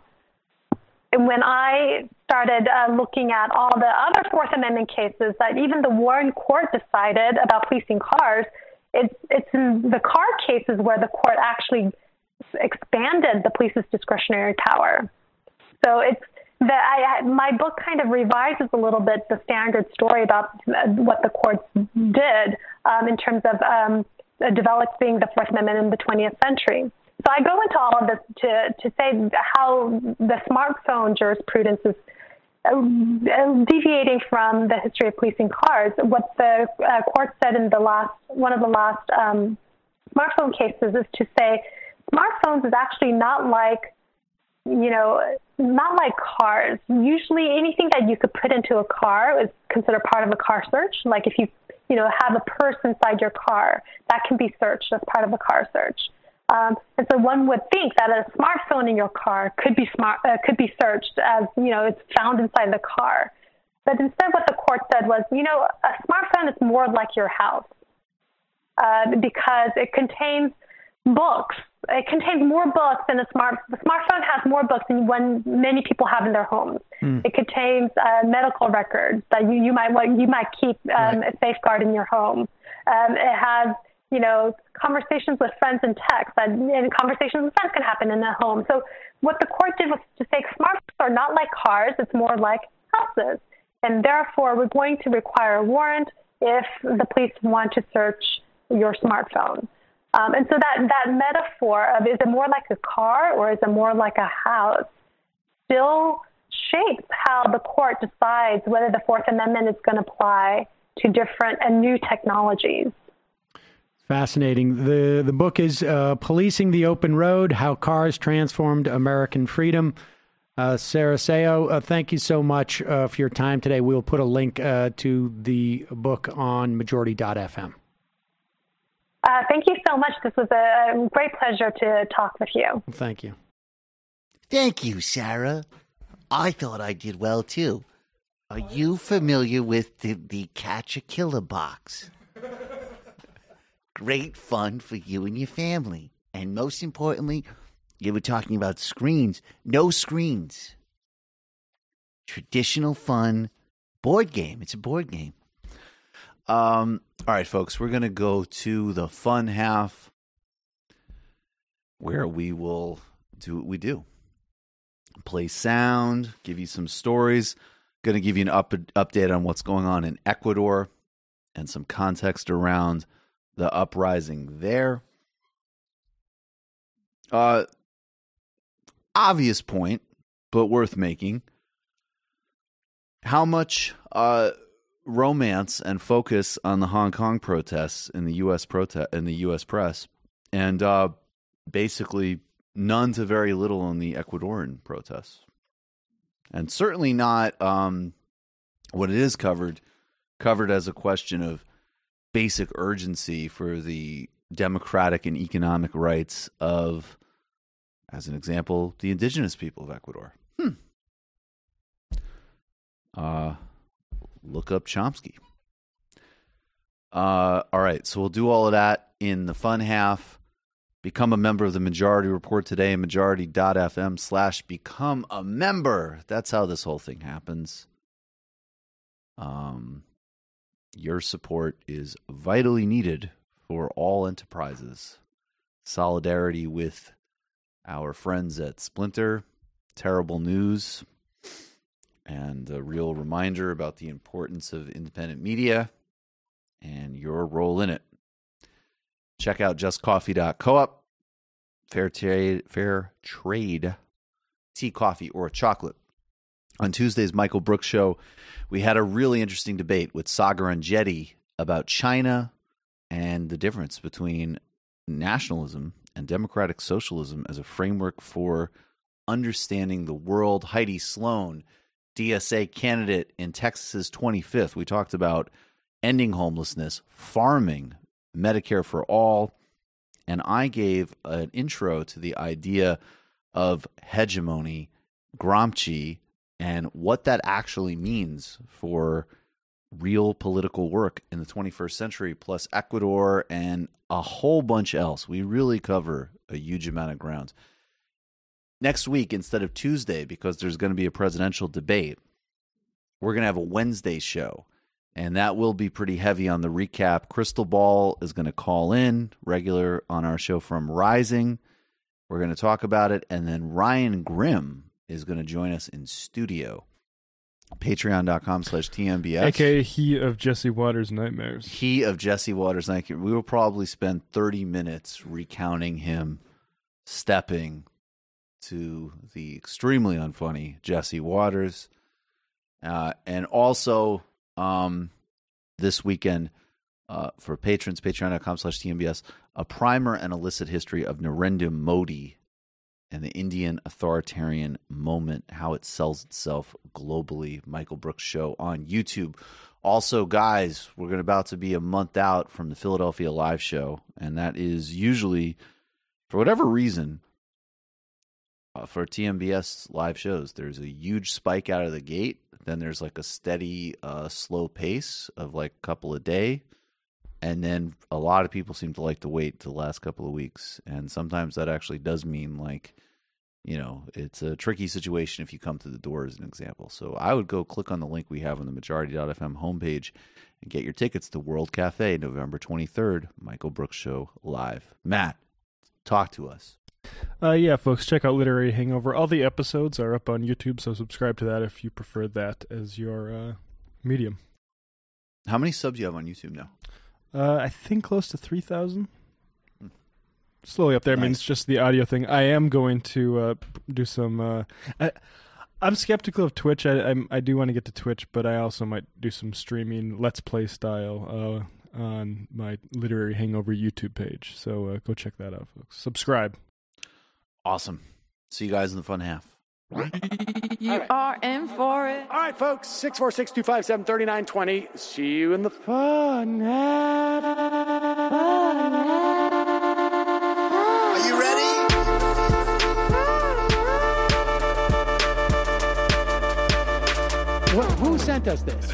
And when I started looking at all the other Fourth Amendment cases that even the Warren Court decided about policing cars, it's in the car cases where the court actually expanded the police's discretionary power. So my book kind of revises a little bit the standard story about what the courts did in terms of developing the Fourth Amendment in the 20th century. So I go into all of this to say how the smartphone jurisprudence is deviating from the history of policing cars. What the court said in one of the last smartphone cases is to say smartphones is actually not like cars. Usually anything that you could put into a car is considered part of a car search. Like if you have a purse inside your car, that can be searched as part of a car search. And so one would think that a smartphone in your car could be searched as, it's found inside the car. But instead what the court said was, a smartphone is more like your house because it contains books. It contains more books than the smartphone has more books than many people have in their homes. It contains medical records that you might keep a safeguard in your home. It has conversations with friends and text, and conversations with friends can happen in the home. So what the court did was to say smartphones are not like cars, it's more like houses. And therefore, we're going to require a warrant if the police want to search your smartphone. And so that metaphor of is it more like a car or is it more like a house still shapes how the court decides whether the Fourth Amendment is going to apply to different and new technologies. Fascinating. The book is Policing the Open Road, How Cars Transformed American Freedom. Sarah Seo, thank you so much for your time today. We'll put a link to the book on majority.fm. Thank you so much. This was a great pleasure to talk with you. Thank you. Thank you, Sarah. I thought I did well, too. Are you familiar with the Catch a Killer box? Great fun for you and your family. And most importantly, you were talking about screens. No screens. Traditional fun board game. It's a board game. All right, folks, we're going to go to the fun half where we will do what we do. Play sound, give you some stories. Going to give you an update on what's going on in Ecuador and some context around the uprising there. Obvious point, but worth making. How much romance and focus on the Hong Kong protests in the U.S. press, and basically none to very little on the Ecuadorian protests, and certainly not what it is covered as a question of basic urgency for the democratic and economic rights of, as an example, the indigenous people of Ecuador. Look up Chomsky. All right, so we'll do all of that in the fun half. Become a member of the Majority Report today, majority.fm/become a member. That's how this whole thing happens. Your support is vitally needed for all enterprises. Solidarity with our friends at Splinter, terrible news, and a real reminder about the importance of independent media and your role in it. Check out justcoffee.coop. Fair trade tea, coffee, or chocolate. On Tuesday's Michael Brooks Show, we had a really interesting debate with Sagar Enjeti about China and the difference between nationalism and democratic socialism as a framework for understanding the world. Heidi Sloan, DSA candidate in Texas's 25th. We talked about ending homelessness, farming, Medicare for all, and I gave an intro to the idea of hegemony, Gramsci, and what that actually means for real political work in the 21st century, plus Ecuador and a whole bunch else. We really cover a huge amount of ground. Next week, instead of Tuesday, because there's going to be a presidential debate, we're going to have a Wednesday show, and that will be pretty heavy on the recap. Krystal Ball is going to call in, regular on our show from Rising. We're going to talk about it, and then Ryan Grimm is going to join us in studio. Patreon.com/TMBS. AKA he of Jesse Waters' nightmares. He of Jesse Waters' nightmares. We will probably spend 30 minutes recounting him stepping to the extremely unfunny Jesse Waters. And also this weekend for patrons, patreon.com/TMBS, a primer and illicit history of Narendra Modi and the Indian authoritarian moment, how it sells itself globally. Michael Brooks Show on YouTube. Also, guys, we're about to be a month out from the Philadelphia live show, and that is usually, for whatever reason, for TMBS live shows, there's a huge spike out of the gate. then there's like a steady, slow pace of like a couple a day. And then a lot of people seem to like to wait the last couple of weeks. And sometimes that actually does mean like, you know, it's a tricky situation if you come to the door as an example. So I would go click on the link we have on the Majority.fm homepage and get your tickets to World Cafe, November 23rd, Michael Brooks Show live. Matt, talk to us. Yeah, folks, check out Literary Hangover. All the episodes are up on YouTube, so subscribe to that if you prefer that as your medium. How many subs do you have on YouTube now? I think close to 3,000. Slowly up there. Nice. I mean, it's just the audio thing. I am going to do some... I'm skeptical of Twitch. I do want to get to Twitch, but I also might do some streaming Let's Play style on my Literary Hangover YouTube page. So go check that out, folks. Subscribe. Awesome. See you guys in the fun half. You are in for it. All right, folks, 646-257-3920. See you in the fun half. Are you ready? Who sent us this?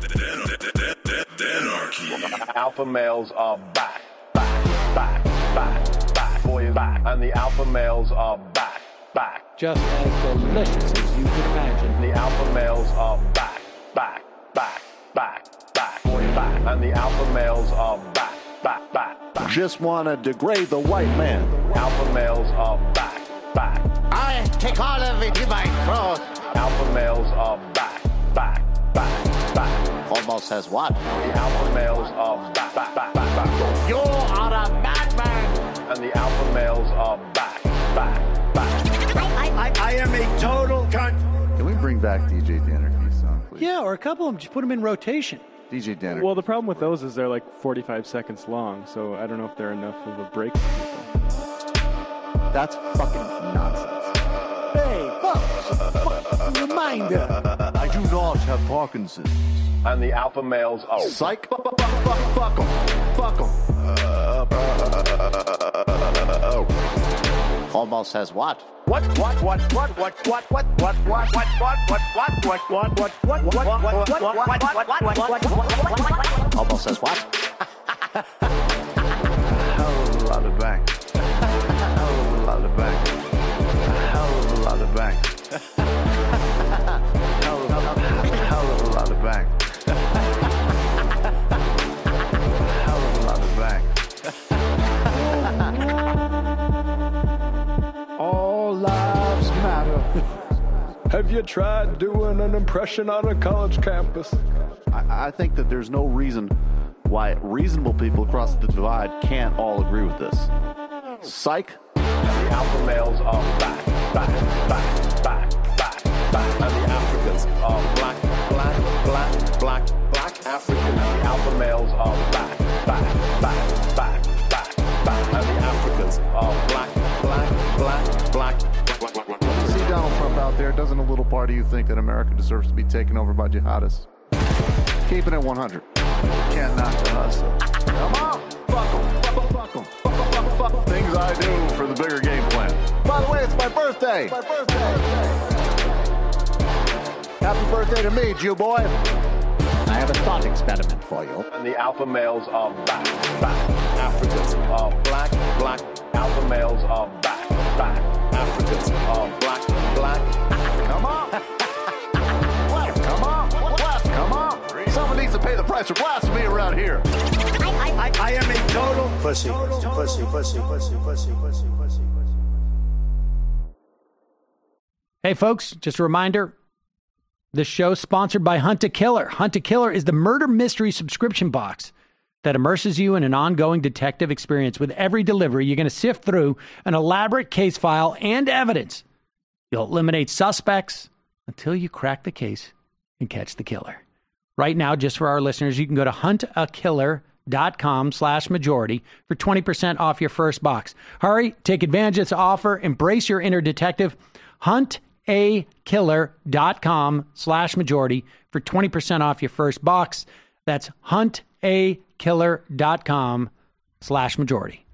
Alpha males are back, boys back, and the alpha males are back. Just as delicious as you can imagine. The alpha males are back, boys back, and the alpha males are back. Just want to degrade the white man. Alpha males are back. I take all of it in my throat. Alpha males are back. Almost has what? The alpha males are back. You are a madman. And the alpha males are back. I am a total cunt. Can we bring back DJ Dannerky's song, please? Yeah, or a couple of them. Just put them in rotation. DJ Dannerky. Well, the problem with those is they're like 45 seconds long, so I don't know if they're enough of a break for people. That's fucking nonsense. Hey, folks, reminder. I do not have Parkinson's. And the alpha males are Psych. Fuck them. Almost has what? Almost says what? Hell of a lot of bank. Hell of a lot of bank. Hell of a lot of bank. Hell of a lot of bank. Hell of a lot of bank. All lives matter. Have you tried doing an impression on a college campus? I think that there's no reason why reasonable people across the divide can't all agree with this. Psych. and the alpha males are back. And the Africans are black African. And the alpha males are back. And the Africans are black. See Donald Trump out there, doesn't a little part of you think that America deserves to be taken over by jihadists? Keeping it 100. Can't knock the hustle. Come on, fuck them. Fuck things I do for the bigger game plan. By the way, it's my birthday. Happy birthday to me, Jew boy. I have a thought experiment for you. And the alpha males are back. Africans are black. Alpha males are back. Africans are black. Come on. Come on. Someone needs to pay the price for blasphemy around here. I am a total pussy. Hey, folks, just a reminder, this show's sponsored by Hunt a Killer. Hunt a Killer is the murder mystery subscription box that immerses you in an ongoing detective experience. With every delivery, you're going to sift through an elaborate case file and evidence. You'll eliminate suspects until you crack the case and catch the killer. Right now, just for our listeners, you can go to huntakiller.com/majority for 20% off your first box. Hurry, take advantage of this offer, embrace your inner detective. huntakiller.com/majority for 20% off your first box. That's huntakiller.com/majority.